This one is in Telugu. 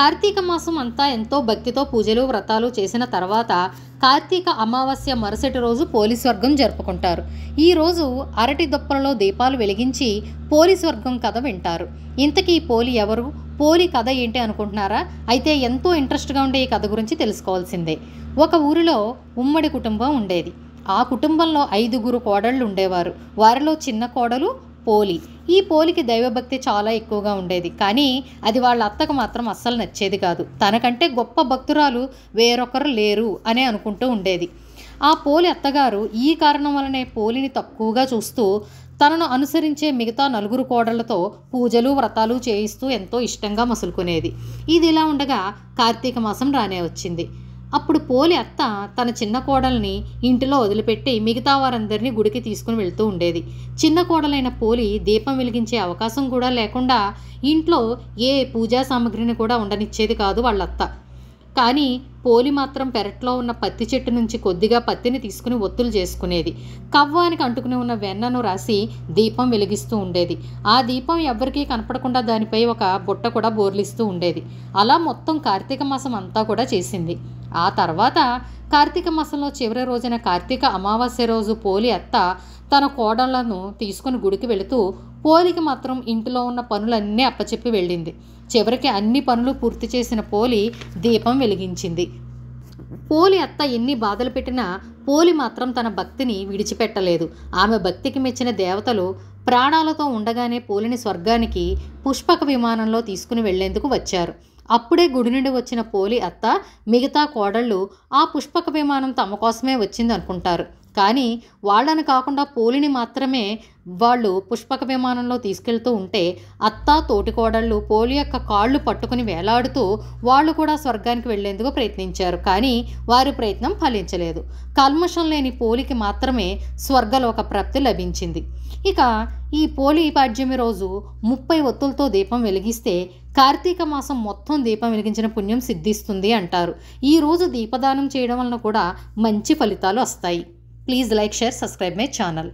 కార్తీక మాసం అంతా ఎంతో భక్తితో పూజలు వ్రతాలు చేసిన తర్వాత కార్తీక అమావాస్య మరుసటి రోజు పోలీస్వర్గం జరుపుకుంటారు. ఈరోజు అరటి దొప్పలలో దీపాలు వెలిగించి పోలీస్వర్గం కథ వింటారు. ఇంతకీ పోలి ఎవరు, పోలి కథ ఏంటి అనుకుంటున్నారా? అయితే ఎంతో ఇంట్రెస్ట్గా ఉండే ఈ కథ గురించి తెలుసుకోవాల్సిందే. ఒక ఊరిలో ఉమ్మడి కుటుంబం ఉండేది. ఆ కుటుంబంలో 5 కోడళ్ళు ఉండేవారు. వారిలో చిన్న కోడలు పోలి. ఈ పోలికి దైవభక్తి చాలా ఎక్కువగా ఉండేది. కానీ అది వాళ్ళ అత్తకు మాత్రం అస్సలు నచ్చేది కాదు. తనకంటే గొప్ప భక్తురాలు వేరొకరు లేరు అనే అనుకుంటూ ఉండేది. ఆ పోలి అత్తగారు ఈ కారణం వలనే పోలిని తక్కువగా చూస్తూ తనను అనుసరించే మిగతా 4 కోడళ్లతో పూజలు వ్రతాలు చేయిస్తూ ఎంతో ఇష్టంగా మసులుకునేది. ఇది ఇలా ఉండగా కార్తీక మాసం రానే వచ్చింది. అప్పుడు పోలి అత్త తన చిన్న కోడల్ని ఇంటిలో వదిలిపెట్టి మిగతా వారందరినీ గుడికి తీసుకుని వెళ్తూ ఉండేది. చిన్న కోడలైన పోలి దీపం వెలిగించే అవకాశం కూడా లేకుండా ఇంట్లో ఏ పూజా సామాగ్రిని కూడా ఉండనిచ్చేది కాదు వాళ్ళత్త. కానీ పోలి మాత్రం పెరట్లో ఉన్న పత్తి చెట్టు నుంచి కొద్దిగా పత్తిని తీసుకుని ఒత్తులు చేసుకునేది. కవ్వానికి అంటుకుని ఉన్న వెన్నను రాసి దీపం వెలిగిస్తూ ఉండేది. ఆ దీపం ఎవ్వరికీ కనపడకుండా దానిపై ఒక బుట్ట కూడా బోర్లిస్తూ ఉండేది. అలా మొత్తం కార్తీక మాసం అంతా కూడా చేసింది. ఆ తర్వాత కార్తీక మాసంలో చివరి రోజున కార్తీక అమావాస్య రోజు పోలి అత్త తన కోడళ్లను తీసుకుని గుడికి వెళుతూ పోలికి మాత్రం ఇంటిలో ఉన్న పనులన్నీ అప్పచెప్పి వెళ్ళింది. చివరికి అన్ని పనులు పూర్తి చేసిన పోలి దీపం వెలిగించింది. పోలి అత్త ఎన్ని బాధలు పెట్టినా పోలి మాత్రం తన భక్తిని విడిచిపెట్టలేదు. ఆమె భక్తికి మెచ్చిన దేవతలు ప్రాణాలతో ఉండగానే పోలిని స్వర్గానికి పుష్పక విమానంలో తీసుకుని వెళ్లేందుకు వచ్చారు. అప్పుడే గుడి నుండి వచ్చిన పోలి అత్త మిగతా కోడళ్ళు ఆ పుష్పక విమానం తమ కోసమే వచ్చింది అనుకుంటారు. కానీ వాళ్ళని కాకుండా పోలిని మాత్రమే వాళ్ళు పుష్పక విమానంలో తీసుకెళ్తూ ఉంటే అత్త తోటి కోడళ్ళు పోలి యొక్క కాళ్ళు పట్టుకుని వేలాడుతూ వాళ్ళు కూడా స్వర్గానికి వెళ్లేందుకు ప్రయత్నించారు. కానీ వారి ప్రయత్నం ఫలించలేదు. కల్మషం లేని పోలికి మాత్రమే స్వర్గలోక ప్రాప్తి లభించింది. ఇక ఈ పోలి పాడ్యమి రోజు 30 ఒత్తులతో దీపం వెలిగిస్తే కార్తీక మాసం మొత్తం దీపం వెలిగించిన పుణ్యం సిద్ధిస్తుంది అంటారు. ఈ రోజు దీపదానం చేయడం వలన కూడా మంచి ఫలితాలు వస్తాయి. Please like, share, subscribe my channel.